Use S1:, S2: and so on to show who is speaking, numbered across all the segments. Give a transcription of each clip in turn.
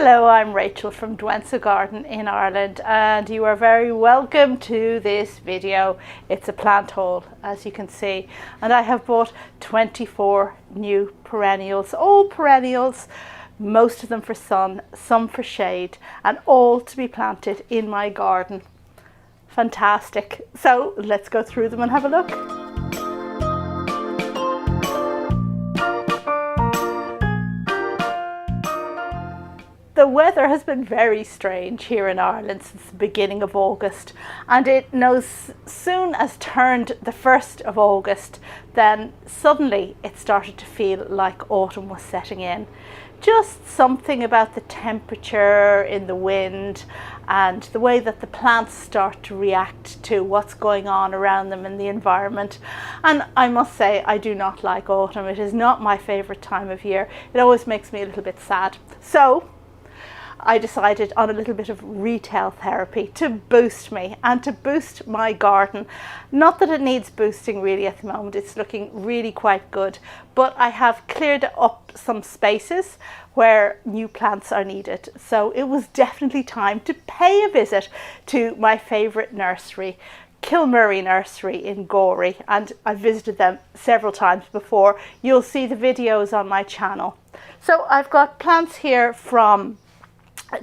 S1: Hello, I'm Rachel from Douentza Garden in Ireland, and you are very welcome to this video. It's a plant haul, as you can see, and I have bought 24 new perennials, all perennials, most of them for sun, some for shade, and all to be planted in my garden. Fantastic. So let's go through them and have a look. The weather has been very strange here in Ireland since the beginning of August, and it no soon as turned the 1st of August, then suddenly it started to feel like autumn was setting in. Just something about the temperature in the wind and the way that the plants start to react to what's going on around them in the environment. And I must say, I do not like autumn. It is not my favourite time of year. It always makes me a little bit sad. So I decided on a little bit of retail therapy to boost me and to boost my garden. Not that it needs boosting really at the moment, it's looking really quite good, but I have cleared up some spaces where new plants are needed. So it was definitely time to pay a visit to my favourite nursery, Kilmurry Nursery in Gorey, and I've visited them several times before. You'll see the videos on my channel. So I've got plants here from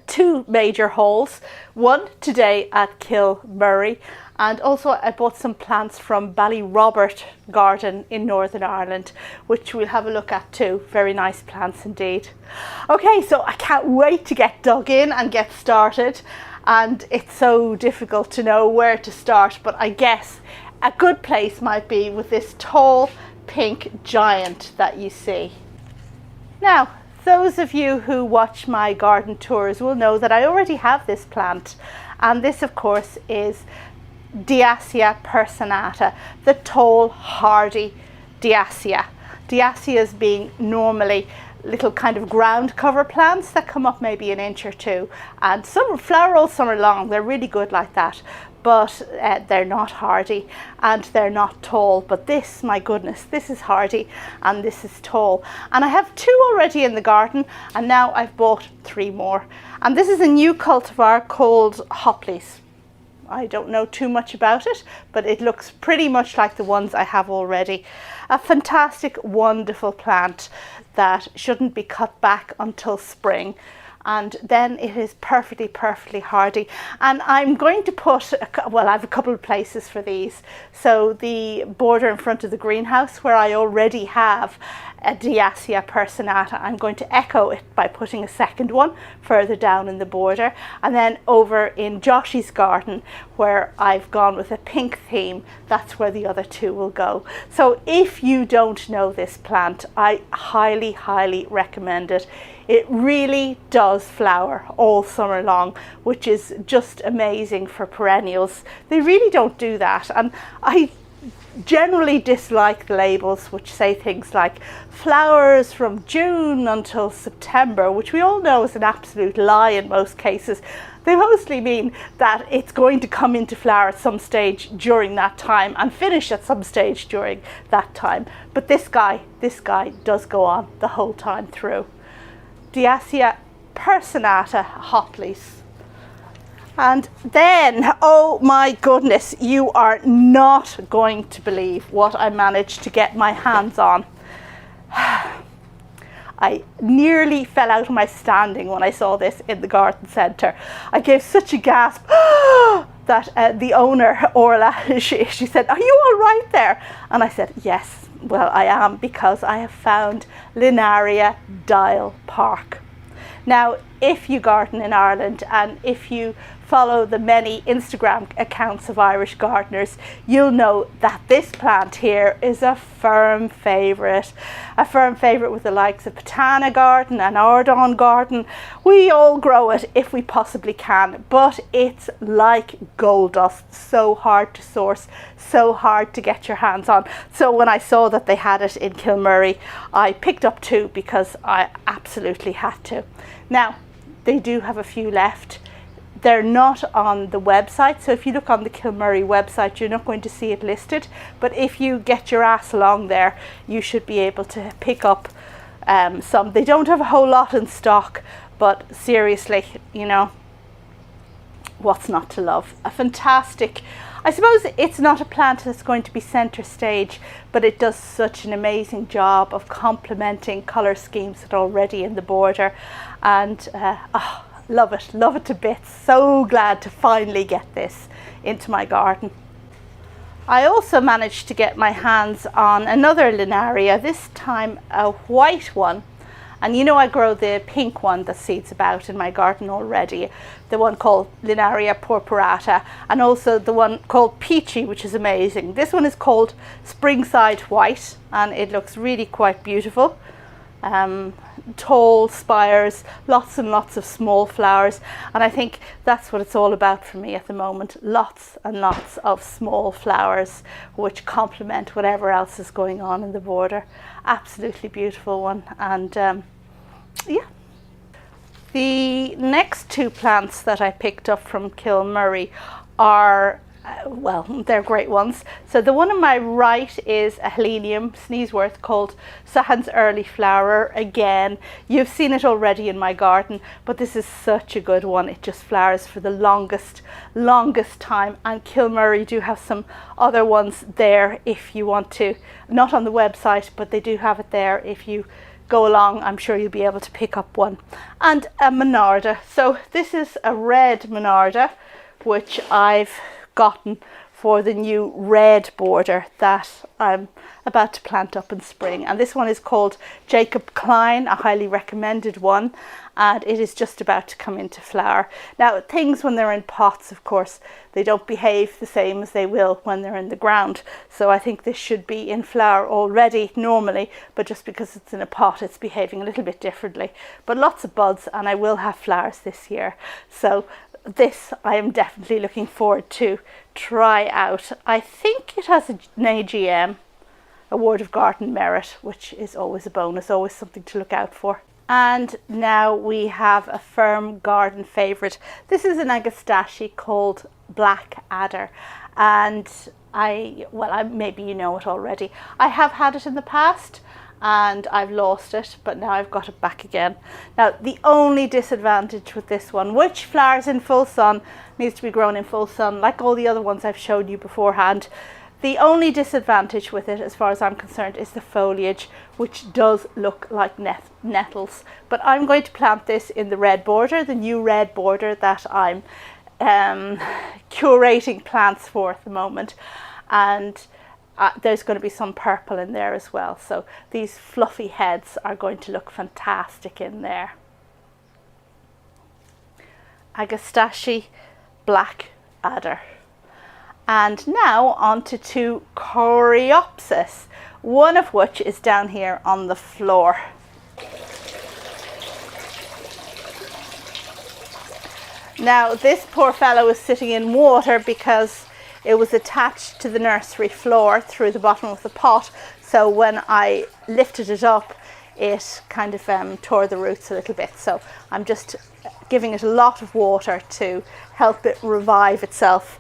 S1: two major hauls, one today at Kilmurry, and also I bought some plants from Ballyrobert Garden in Northern Ireland, which we'll have a look at too. Very nice plants indeed. Okay, so I can't wait to get dug in and get started, and it's so difficult to know where to start, but I guess a good place might be with this tall pink giant that you see. Now, those of you who watch my garden tours will know that I already have this plant, and this of course is Douentza personata, the tall hardy Douentza. Douentza's being normally little kind of ground cover plants that come up maybe an inch or two, and some are flower all summer long. They're really good like that, but they're not hardy and they're not tall. But this, my goodness, this is hardy and this is tall, and I have two already in the garden, and now I've bought 3 more. And this is a new cultivar called Hopleys. I don't know too much about it, but it looks pretty much like the ones I have already. A fantastic, wonderful plant that shouldn't be cut back until spring, and then it is perfectly hardy. And I'm going to put, well, I have a couple of places for these. So the border in front of the greenhouse where I already have a Douentza personata, I'm going to echo it by putting a second one further down in the border, and then over in Josh's garden where I've gone with a pink theme, that's where the other 2 will go. So if you don't know this plant, I highly recommend it. It really does flower all summer long, which is just amazing for perennials. They really don't do that, and I generally dislike the labels which say things like flowers from June until September, which we all know is an absolute lie in most cases. They mostly mean that it's going to come into flower at some stage during that time and finish at some stage during that time. But this guy does go on the whole time through. Douentza personata Hopleys. And then, oh my goodness, you are not going to believe what I managed to get my hands on. I nearly fell out of my standing when I saw this in the garden centre. I gave such a gasp that the owner, Orla, she said, "Are you all right there?" And I said, "Yes, well, I am, because I have found Linaria Dial Park." Now, if you garden in Ireland and if you follow the many Instagram accounts of Irish gardeners, you'll know that this plant here is a firm favourite. A firm favourite with the likes of Patana Garden and Ardon Garden. We all grow it if we possibly can, but it's like gold dust. So hard to source, so hard to get your hands on. So when I saw that they had it in Kilmurry, I picked up 2 because I absolutely had to. Now, they do have a few left. They're not on the website, so if you look on the Kilmurry website, you're not going to see it listed, but if you get your ass along there, you should be able to pick up some. They don't have a whole lot in stock, but seriously, you know, what's not to love? A fantastic, I suppose it's not a plant that's going to be center stage, but it does such an amazing job of complementing colour schemes that are already in the border. And love it to bits. So glad to finally get this into my garden. I also managed to get my hands on another linaria, this time a white one. And you know, I grow the pink one that seeds about in my garden already, the one called Linaria purpurata, and also the one called Peachy, which is amazing. This one is called Springside White, and it looks really quite beautiful. Tall spires, lots and lots of small flowers, and I think that's what it's all about for me at the moment. Lots and lots of small flowers which complement whatever else is going on in the border. Absolutely beautiful one. And yeah, the next two plants that I picked up from Kilmurray are well, they're great ones. So the one on my right is a Helenium Sneezeworth called Sahan's Early Flower. Again, you've seen it already in my garden, but this is such a good one. It just flowers for the longest time. And Kilmurray do have some other ones there if you want to, not on the website, but they do have it there. If you go along, I'm sure you'll be able to pick up one. And a Monarda. So this is a red Monarda, which I've gotten for the new red border that I'm about to plant up in spring. And this one is called Jacob Klein, a highly recommended one, and it is just about to come into flower. Now, things when they're in pots, of course, they don't behave the same as they will when they're in the ground. So I think this should be in flower already normally, but just because it's in a pot, it's behaving a little bit differently. But lots of buds, and I will have flowers this year. So this I am definitely looking forward to try out. I think it has an AGM, Award of Garden Merit, which is always a bonus, always something to look out for. And now we have a firm garden favourite. This is an Agastache called Black Adder, and maybe you know it already. I have had it in the past and I've lost it, but now I've got it back again. Now, the only disadvantage with this one, which flowers in full sun, needs to be grown in full sun like all the other ones I've shown you beforehand. The only disadvantage with it, as far as I'm concerned, is the foliage, which does look like nettles. But I'm going to plant this in the red border, the new red border that I'm curating plants for at the moment. And there's going to be some purple in there as well. So these fluffy heads are going to look fantastic in there. Agastache Black Adder. And now on to two Coreopsis, one of which is down here on the floor. Now this poor fellow is sitting in water because it was attached to the nursery floor through the bottom of the pot. So when I lifted it up, it kind of tore the roots a little bit. So I'm just giving it a lot of water to help it revive itself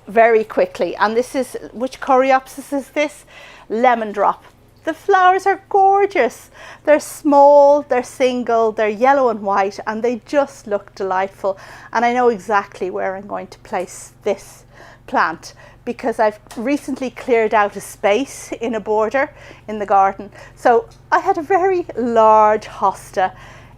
S1: very quickly. And this is, which Coreopsis is this? Lemon Drop. The flowers are gorgeous. They're small, they're single, they're yellow and white, and they just look delightful. And I know exactly where I'm going to place this plant because I've recently cleared out a space in a border in the garden. So I had a very large hosta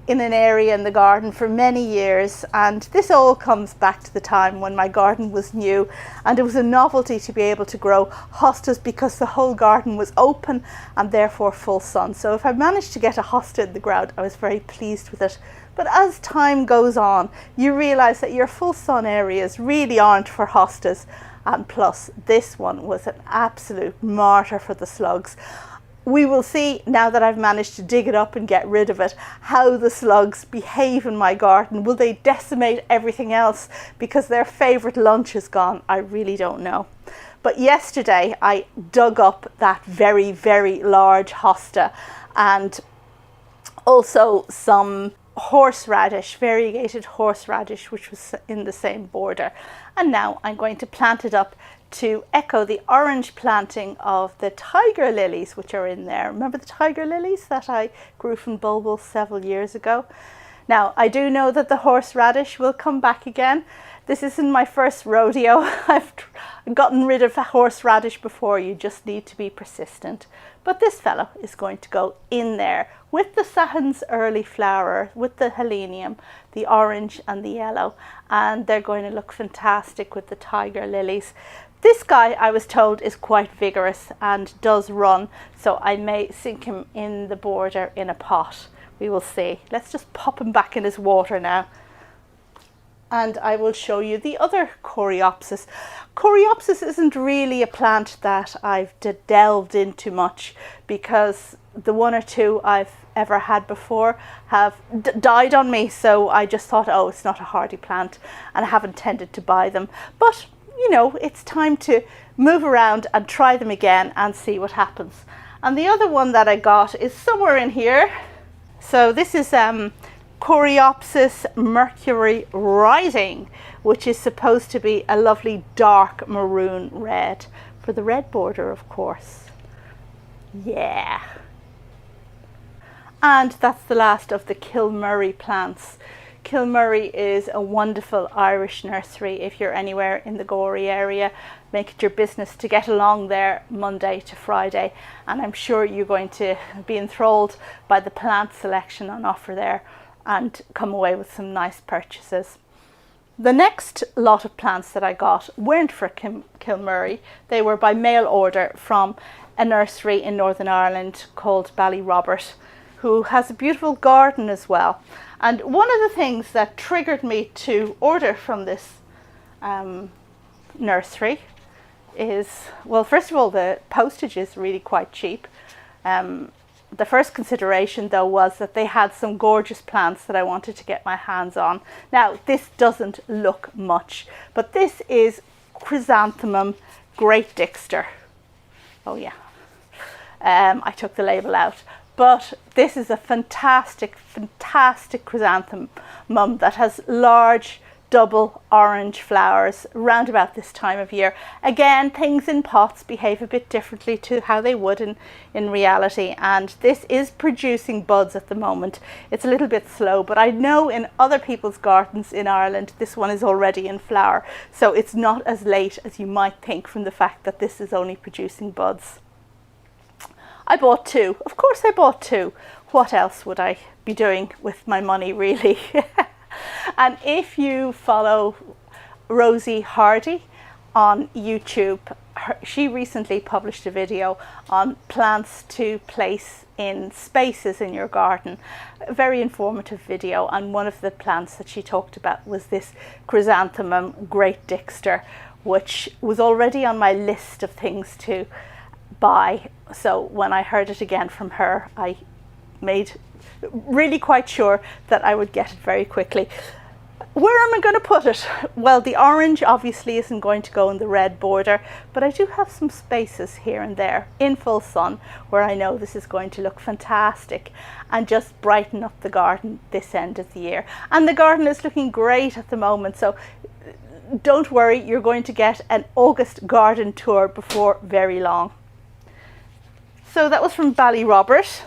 S1: in an area in the garden for many years, and this all comes back to the time when my garden was new and it was a novelty to be able to grow hostas because the whole garden was open and therefore full sun. So if I managed to get a hosta in the ground, I was very pleased with it. But as time goes on, you realise that your full sun areas really aren't for hostas, and plus this one was an absolute martyr for the slugs. We will see, now that I've managed to dig it up and get rid of it, how the slugs behave in my garden. Will they decimate everything else because their favourite lunch is gone? I really don't know. But yesterday I dug up that very, very large hosta and also some horseradish, variegated horseradish, which was in the same border. And now I'm going to plant it up to echo the orange planting of the tiger lilies which are in there. Remember the tiger lilies that I grew from bulbils several years ago? Now, I do know that the horseradish will come back again. This isn't my first rodeo. I've gotten rid of a horseradish before. You just need to be persistent. But this fellow is going to go in there with the Sahans early flower, with the helenium, the orange and the yellow. And they're going to look fantastic with the tiger lilies. This guy, I was told, is quite vigorous and does run. So I may sink him in the border in a pot. We will see. Let's just pop him back in his water now. And I will show you the other Coreopsis. Coreopsis isn't really a plant that I've delved into much, because the one or two I've ever had before have died on me. So I just thought, oh, it's not a hardy plant, and I haven't tended to buy them. But, you know, it's time to move around and try them again and see what happens. And the other one that I got is somewhere in here. So this is Coreopsis Mercury Rising, which is supposed to be a lovely dark maroon red, for the red border, of course. Yeah. And that's the last of the Kilmurray plants. Kilmurray is a wonderful Irish nursery. If you're anywhere in the Gorey area, make it your business to get along there Monday to Friday, and I'm sure you're going to be enthralled by the plant selection on offer there and come away with some nice purchases. The next lot of plants that I got weren't for Kilmurray. They were by mail order from a nursery in Northern Ireland called Ballyrobert, who has a beautiful garden as well. And one of the things that triggered me to order from this nursery is, well, first of all, the postage is really quite cheap. The first consideration, though, was that they had some gorgeous plants that I wanted to get my hands on. Now, this doesn't look much, but this is Chrysanthemum Great Dixter. Oh yeah, I took the label out. But this is a fantastic, fantastic chrysanthemum that has large double orange flowers round about this time of year. Again, things in pots behave a bit differently to how they would in reality, and this is producing buds at the moment. It's a little bit slow, but I know in other people's gardens in Ireland this one is already in flower, so it's not as late as you might think from the fact that this is only producing buds. I bought two. Of course I bought two. What else would I be doing with my money, really? And if you follow Rosie Hardy on YouTube, she recently published a video on plants to place in spaces in your garden. A very informative video, and one of the plants that she talked about was this Chrysanthemum Great Dixter, which was already on my list of things to buy. So when I heard it again from her, I made really quite sure that I would get it very quickly. Where am I going to put it? Well, the orange obviously isn't going to go in the red border, but I do have some spaces here and there in full sun where I know this is going to look fantastic and just brighten up the garden this end of the year. And the garden is looking great at the moment, so don't worry, you're going to get an August garden tour before very long. So that was from Ballyrobert,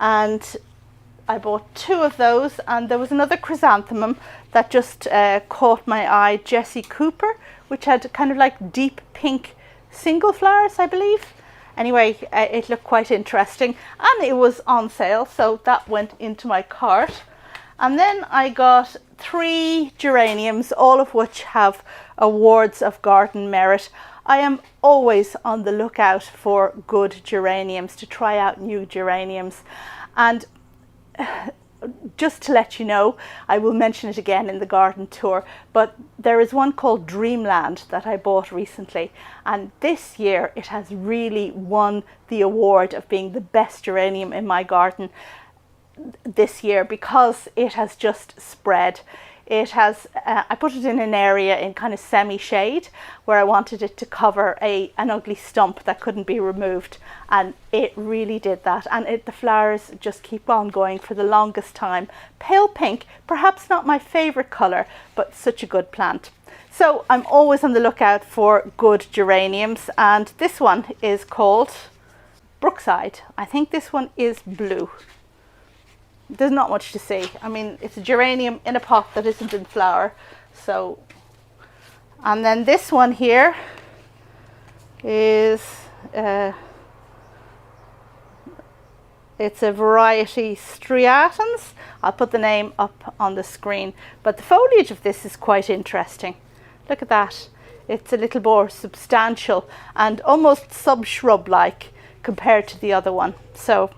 S1: and I bought two of those, and there was another chrysanthemum that just caught my eye, Jessie Cooper, which had kind of like deep pink single flowers, I believe. Anyway, it looked quite interesting, and it was on sale, so that went into my cart. And then I got 3 geraniums, all of which have awards of garden merit. I am always on the lookout for good geraniums, to try out new geraniums. And just to let you know, I will mention it again in the garden tour, but there is one called Dreamland that I bought recently, and this year it has really won the award of being the best geranium in my garden this year, because it has just spread. It has, I put it in an area in kind of semi-shade where I wanted it to cover an ugly stump that couldn't be removed, and it really did that. And the flowers just keep on going for the longest time. Pale pink, perhaps not my favourite colour, but such a good plant. So I'm always on the lookout for good geraniums, and this one is called Brookside. I think this one is blue. there's not much to see. I mean, it's a geranium in a pot that isn't in flower. So, and then this one here is it's a variety striatans. I'll put the name up on the screen, but the foliage of this is quite interesting. Look at that. It's a little more substantial and almost sub-shrub like compared to the other one. So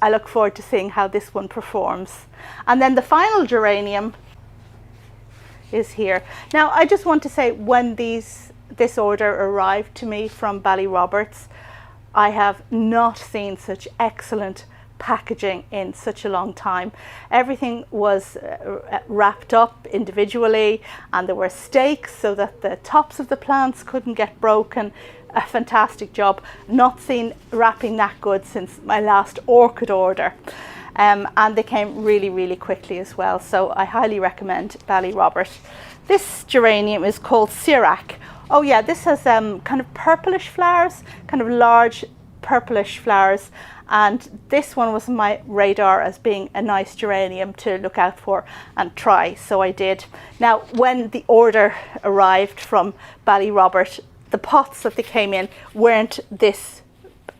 S1: I look forward to seeing how this one performs. And then the final geranium is here. Now I just want to say, when this order arrived to me from Ballyroberts, I have not seen such excellent packaging in such a long time. Everything was wrapped up individually, and there were stakes so that the tops of the plants couldn't get broken. A fantastic job. Not seen wrapping that good since my last orchid order. And they came really, really quickly as well. So I highly recommend Ballyrobert. This geranium is called Sirac. Oh yeah, this has kind of purplish flowers, kind of large purplish flowers. And this one was on my radar as being a nice geranium to look out for and try. So I did. Now, when the order arrived from Ballyrobert, the pots that they came in weren't this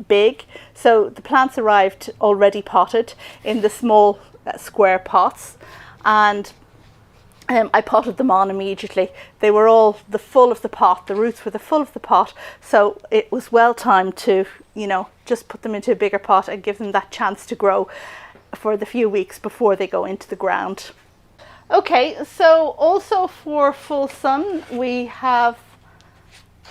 S1: big. So the plants arrived already potted in the small square pots, and I potted them on immediately. They were all the full of the pot. The roots were the full of the pot. So it was well timed to, you know, just put them into a bigger pot and give them that chance to grow for the few weeks before they go into the ground. Okay, so also for full sun, we have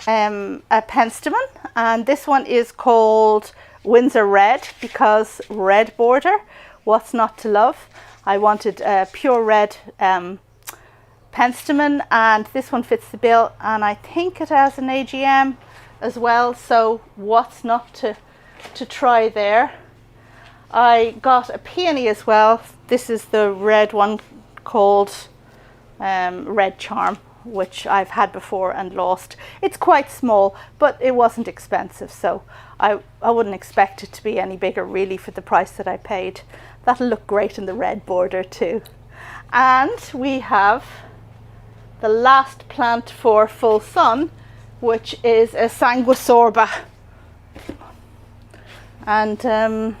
S1: a penstemon, and this one is called Windsor Red because red border. What's not to love? I wanted a pure red penstemon, and this one fits the bill, and I think it has an AGM as well, so what's not to try there. I got a peony as well. This is the red one called Red Charm, which I've had before and lost. It's quite small, but it wasn't expensive, so I wouldn't expect it to be any bigger really for the price that I paid. That'll look great in the red border too. And we have the last plant for full sun, which is a sanguisorba. And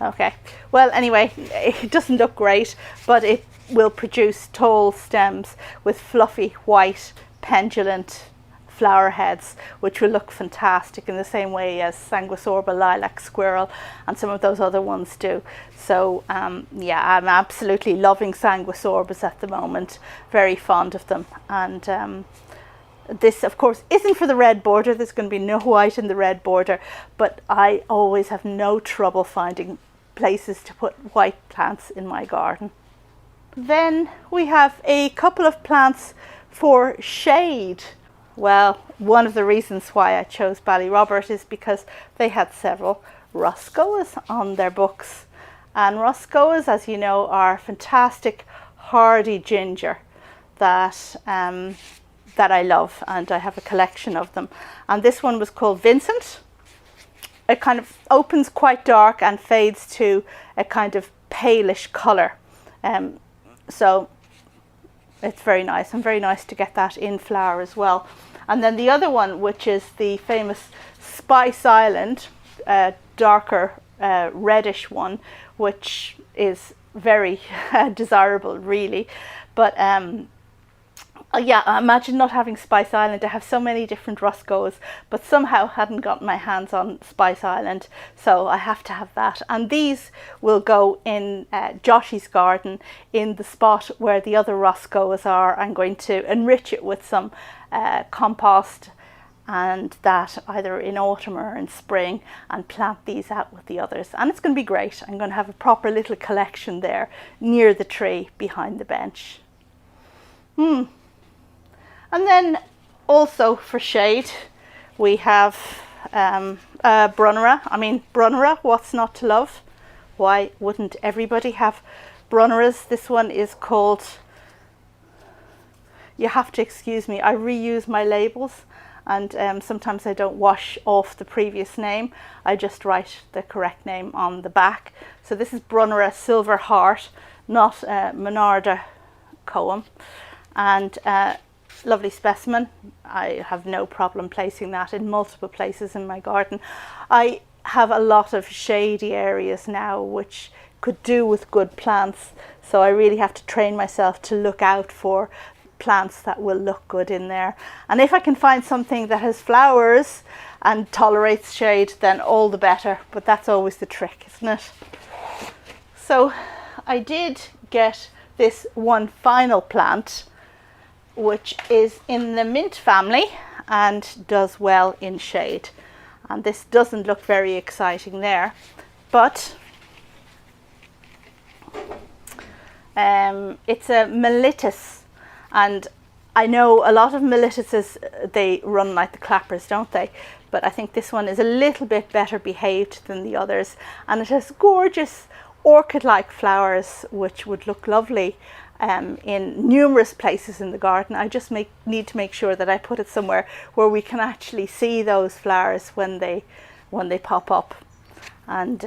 S1: okay, well anyway, it doesn't look great, but it will produce tall stems with fluffy white pendulant flower heads, which will look fantastic in the same way as sanguisorba, lilac squirrel, and some of those other ones do. So yeah, I'm absolutely loving sanguisorbas at the moment, very fond of them. And this of course isn't for the red border. There's going to be no white in the red border, but I always have no trouble finding places to put white plants in my garden. Then we have a couple of plants for shade. Well, one of the reasons why I chose Ballyrobert is because they had several Roscoas on their books. And Roscoas, as you know, are fantastic hardy ginger that I love, and I have a collection of them. And this one was called Vincent. It kind of opens quite dark and fades to a kind of palish colour. So it's very nice, and very nice to get that in flower as well. And then the other one, which is the famous Spice Island, darker reddish one, which is very desirable really. But yeah, imagine not having Spice Island. I have so many different Roscoas, but somehow hadn't gotten my hands on Spice Island, so I have to have that. And these will go in Joshy's garden, in the spot where the other Roscoas are. I'm going to enrich it with some compost, and that either in autumn or in spring, and plant these out with the others. And it's going to be great. I'm going to have a proper little collection there near the tree behind the bench. And then also for shade, we have Brunnera. I mean, Brunnera, what's not to love? Why wouldn't everybody have Brunneras? This one is called, you have to excuse me, I reuse my labels, and sometimes I don't wash off the previous name. I just write the correct name on the back. So this is Brunnera Silver Heart, not Monarda Coum, and lovely specimen. I have no problem placing that in multiple places in my garden. I have a lot of shady areas now which could do with good plants, so I really have to train myself to look out for plants that will look good in there. And if I can find something that has flowers and tolerates shade, then all the better, but that's always the trick, isn't it? So I did get this one final plant which is in the mint family and does well in shade, and this doesn't look very exciting there, but it's a mellitus. And I know a lot of melituses, they run like the clappers, don't they? But I think this one is a little bit better behaved than the others. And it has gorgeous orchid-like flowers, which would look lovely in numerous places in the garden. I just need to make sure that I put it somewhere where we can actually see those flowers when they pop up. And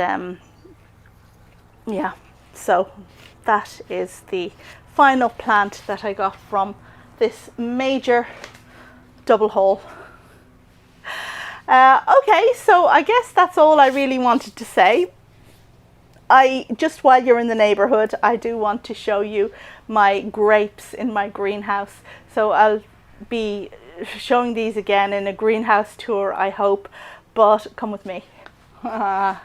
S1: yeah, so that is the final plant that I got from this major double haul. Okay, so I guess that's all I really wanted to say. Just while you're in the neighborhood, I do want to show you my grapes in my greenhouse. So I'll be showing these again in a greenhouse tour, I hope, but come with me. Do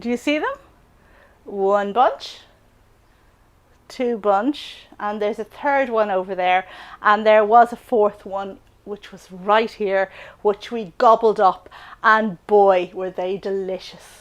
S1: you see them? One bunch, two bunch, and there's a third one over there, and there was a fourth one which was right here, which we gobbled up, and boy were they delicious.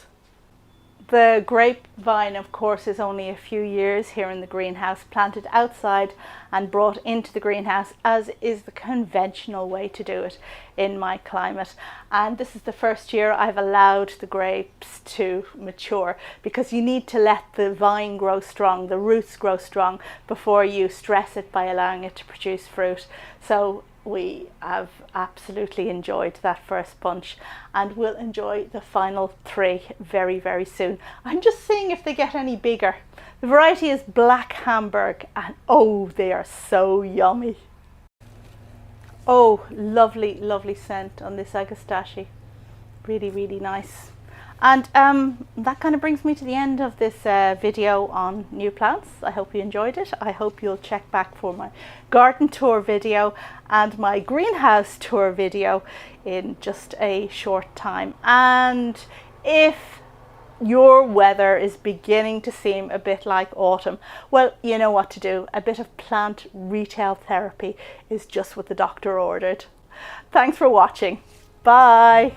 S1: The grapevine, of course, is only a few years here in the greenhouse, planted outside and brought into the greenhouse, as is the conventional way to do it in my climate. And this is the first year I've allowed the grapes to mature, because you need to let the vine grow strong, the roots grow strong, before you stress it by allowing it to produce fruit. So we have absolutely enjoyed that first bunch, and we'll enjoy the final three very, very soon. I'm just seeing if they get any bigger. The variety is Black Hamburg, and oh, they are so yummy. Oh, lovely, lovely scent on this agastache. Really, really nice. And that kind of brings me to the end of this video on new plants. I hope you enjoyed it. I hope you'll check back for my garden tour video and my greenhouse tour video in just a short time. And if your weather is beginning to seem a bit like autumn, well, you know what to do. A bit of plant retail therapy is just what the doctor ordered. Thanks for watching. Bye.